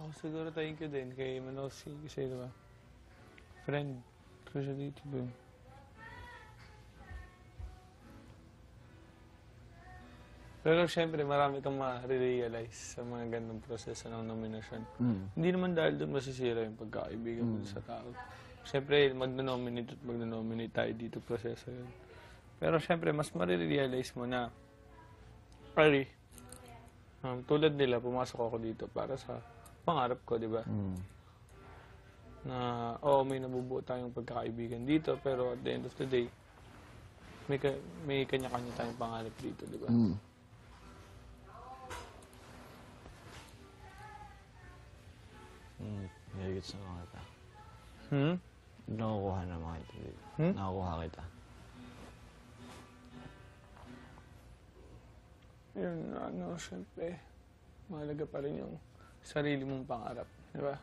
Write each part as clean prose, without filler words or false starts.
Ako siguro thank you din kay Manosi kasi diba, friend ko siya dito boy. Pero syempre marami kang ma-realize sa mga ganong proseso ng nominasyon. Hindi naman dahil doon masisira yung pagkakaibigan mo sa tao. Syempre magno-nominate at magno-nominate tayo dito proseso yun. Pero syempre mas ma-realize mo na pare, tulad nila pumasok ako dito para sa pangarap ko, di ba? Na, may nabubuo tayong pagkakaibigan dito, pero at the end of the day, may kanya-kanya tayong pangarap dito, di ba? Nagigits na mga kita. Hmm? Nakukuha na mga ito. Nakukuha kita. Yun, syempre, mahalaga pa rin yung sarili mong pangarap, di ba?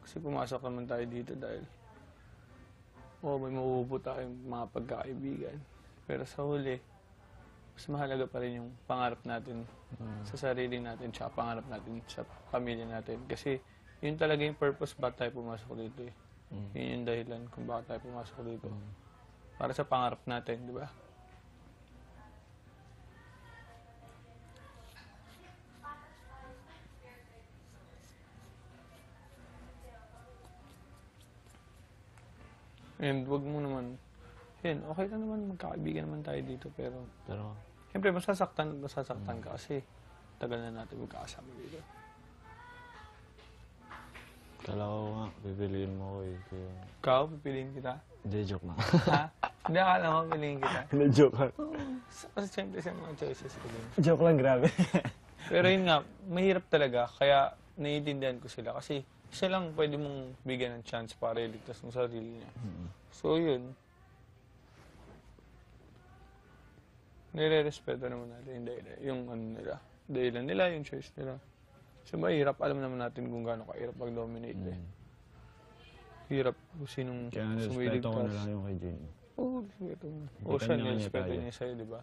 Kasi pumasok naman tayo dito dahil may mabubuo tayong mga pagkakaibigan. Pero sa huli, mas mahalaga pa rin yung pangarap natin sa sarili natin tsaka pangarap natin sa pamilya natin. Kasi yun talaga yung purpose bakit tayo pumasok dito eh. Yun yung dahilan kung bakit tayo pumasok dito. Para sa pangarap natin, di ba? And wag mo naman, okay lang naman, magkakaibigan naman tayo dito, pero siyempre masasaktan ka kasi tagal na natin magkakasama dito. Kala ko nga, pipiliin mo ko eh. Ikaw, pipiliin kita? Hindi, joke na. Ha? Hindi, akala mo pipiliin kita? Hindi, joke lang. Kasi siyempre sa mga choices ko din. Joke lang, grabe. Pero yun nga, mahirap talaga, kaya naiintindihan ko sila kasi siya lang pwede mong bigyan ng chance para iligtas ng sarili niya. So yun, nire-respeto naman natin yung dahilan nila, yung choice nila. So mahirap, alam naman natin kung gaano kahirap mag-dominate eh. Hirap kung sinong sumiligtas. Kaya nirespeto ko na lang yung kay Jane. Oo, respeto mo. O siya, nirespeto niya sa'yo, di ba?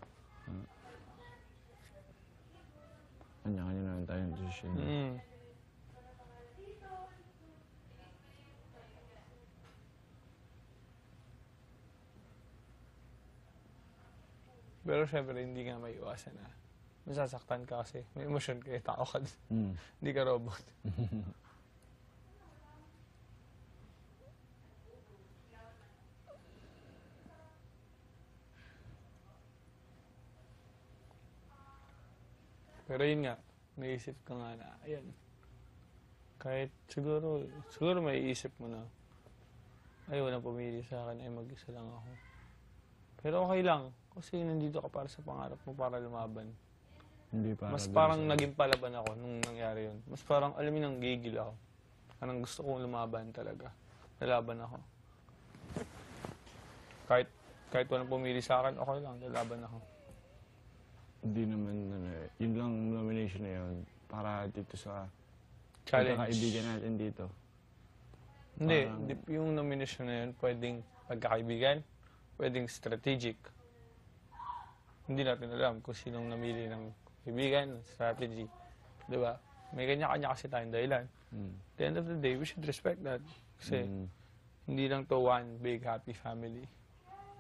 Kanya-kanya naman tayong decision. Pero syempre, hindi nga may iwasan na masasaktan ka kasi may emosyon ka, tao ka. Hindi ka robot. Pero yun nga, may isip ka nga na, ayan, kahit siguro may isip mo na, ayaw na pumili sa akin, ay mag-isa lang ako. Pero okay lang, kasi nandito ka para sa pangarap mo, para lumaban. Hindi para Mas parang naging palaban ako nung nangyari yun. Mas parang, alam mo nang gigil ako. Parang gusto kong lumaban talaga. Lalaban ako. Kahit walang pumili sa akin, okay lang, lalaban ako. Hindi naman, yun lang nomination na yun para dito sa Challenge. pagkakaibigan natin dito. Hindi, yung nomination na yun, pwedeng pagkakaibigan, pwedeng strategic. Hindi natin alam kung sinong namili ng kaibigan, strategy. Di ba? May kanya-kanya kasi tayong dahilan. At the end of the day, we should respect that. Kasi hindi lang to one big happy family.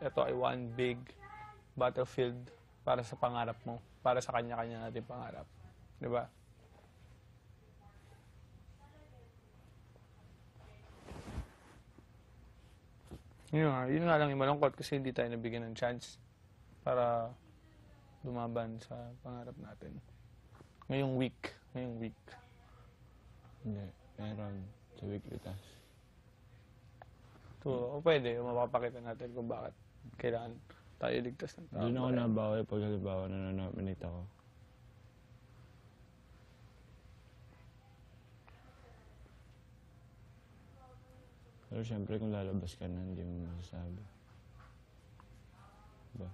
Ito ay one big battlefield para sa pangarap mo. Para sa kanya-kanya natin pangarap. Di ba? Yun nga lang yung malungkot kasi hindi tayo nabigyan ng chance para lumaban sa pangarap natin. Ngayong week. Hindi, meron sa weekly task. So, pwede, mapapakita natin kung bakit kailangan tayo ligtas ng tao. Doon ako nabawi pag halimbawa na nominate ako. Pero syempre kung lalabas ka na, hindi mo masasabi. Diba?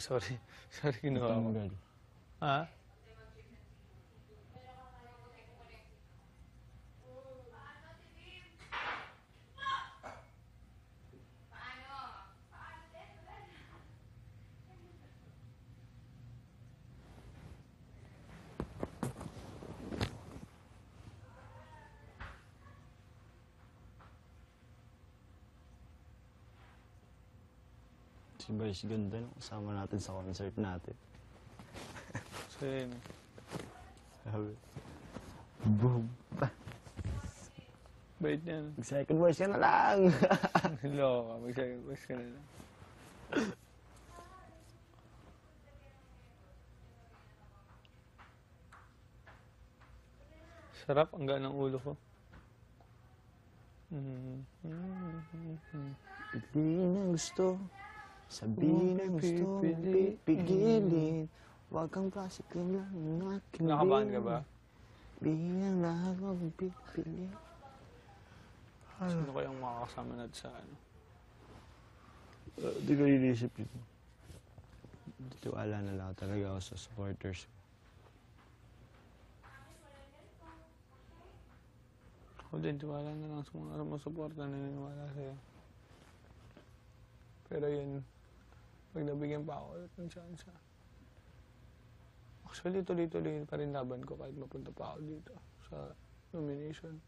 Sorry, ginawa ko. Tanggal. Ha? Si Vice ganda, no? Kasama natin sa concert natin. So, yun. Sabi, boom. Bait yan. Second voice ka na lang. Hello ka, mag-second voice ka na lang. Sarap, ang gaan ng ulo ko. Piliin ang gusto, sabihin ang gusto, pipigilin. Huwag kang plastic lang ng aking Nakabahan ka ba? Bilang lahat ng pipili. Sino kayang makakasama natin sa ano? Di ko inisip yun. Tiwala na lang talaga ako sa supporters. Ako din, tiwala na lang sa mga sumusuporta na naniniwala sa'yo. Pero yun, pag nabigyan pa ako ulit ng chance. Actually, tuloy-tuloy pa rin laban ko kahit mapunta pa ako dito sa nomination.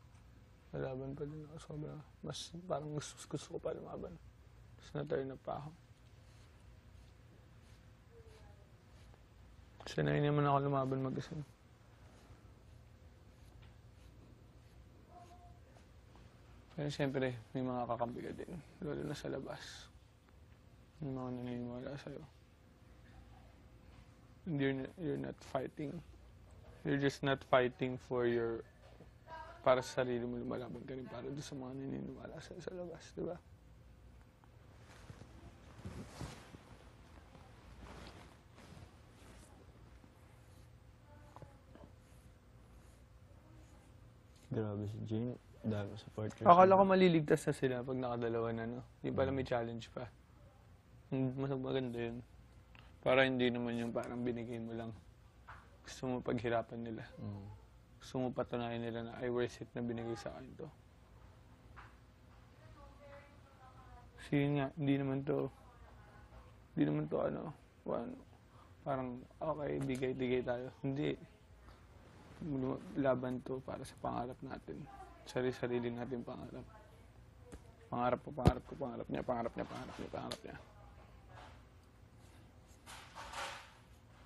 Nalaban pa din ako sobra. Mas parang gusto ko pa lumaban. Tapos na-turn up pa ako. Sanay naman ako lumaban mag-isa. Pero siyempre, may mga kakampi ka din. Lalo na sa labas. May mga naniniwala sa'yo. And you're not fighting. You're just not fighting for your... para sa sarili mo, lumalaban ka rin para doon sa mga naniniwala sa'yo sa labas, di ba? Grabe si Jane. Dami supporters. Akala ko maliligtas na sila pag nakadalawa na, no? Hindi pala may challenge pa. Mas maganda yun. Para hindi naman yung parang binigay mo lang. Gusto mo paghirapan nila. Gusto mo patunayan nila na ay worth it na binigay sa akin to. Kasi yun nga, hindi naman to ano, parang okay, bigay tayo. Hindi. Laban to para sa pangarap natin. Sarili natin pangarap. Pangarap ko, pangarap niya.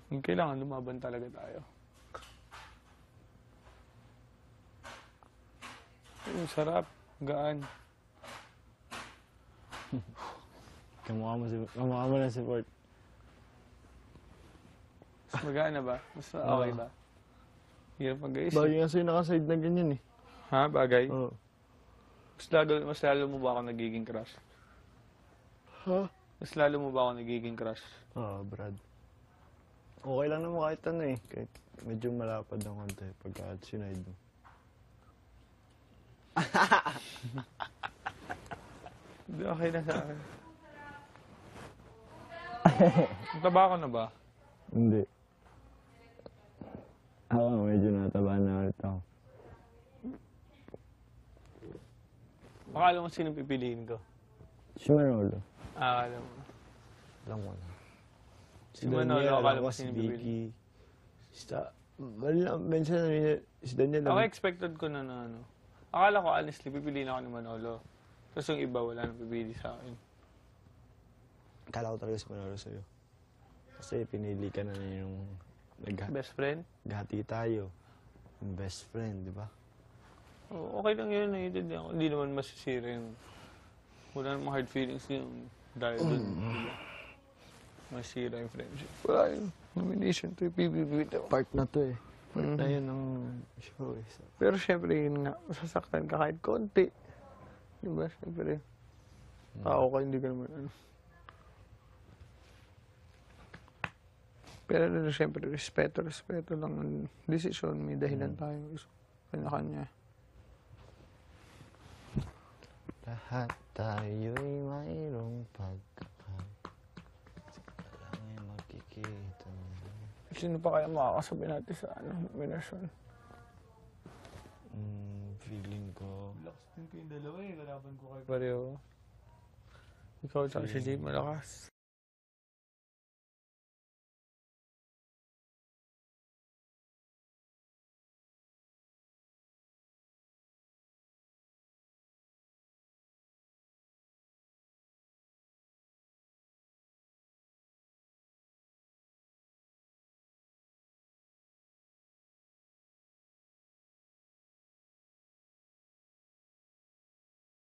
Kailangan lumaban talaga tayo. Sarap, gaan. Kamukha mo na support. Mas magaan na ba? Mas okay ba? Hirap mag-guys. Bagay nga sa'yo nakaside na ganyan eh. Ha? Bagay? Oo. Mas lalo mo ba ako nagiging crush? Ha? Mas lalo mo ba ako nagiging crush? Oo, Brad. Okay lang naman kahit ano eh. Kahit medyo malapad ng konti pagka sinide mo. Hindi, okay na sa akin. Taba ko na ba? Hindi. Ako medyo nataba na ulit ako. Akala mo sino pipiliin ko? Si Manolo. Akala mo. Alam mo na. Si Manolo, akala mo si sino Vicky. pipiliin. Minsan si Daniel. Ako expected ko na ano. Akala ko honestly, pipiliin ako ni Manolo. Tapos yung iba, wala nang pipili sa akin. Akala ko talaga si Manolo sa'yo. Kasi pinili ka na yung Best friend? naghati tayo. Yung best friend, di ba? Oh, okay lang yun, naiintindihan ko. Hindi naman masisira yung... Wala namang hard feelings yung dahil dun. Diba? Masira yung friendship. Wala yung nomination to PBB. Part na to eh. Part na yun ng show eh. So, Pero syempre, yun nga, masasaktan ka kahit konti. Diba? Syempre, tao ka, hindi ka naman ano. Pero syempre, respeto lang ang desisyon. May dahilan tayo. Kanya-kanya. lahat tayo'y mayroong pagkakan. Lang ay makikita nila. Sino pa kaya makakasabi natin sa nomination? Feeling ko... Lakas din ko yung dalawa eh. Kalaban ko kayo pareho. Ikaw at si Jay malakas.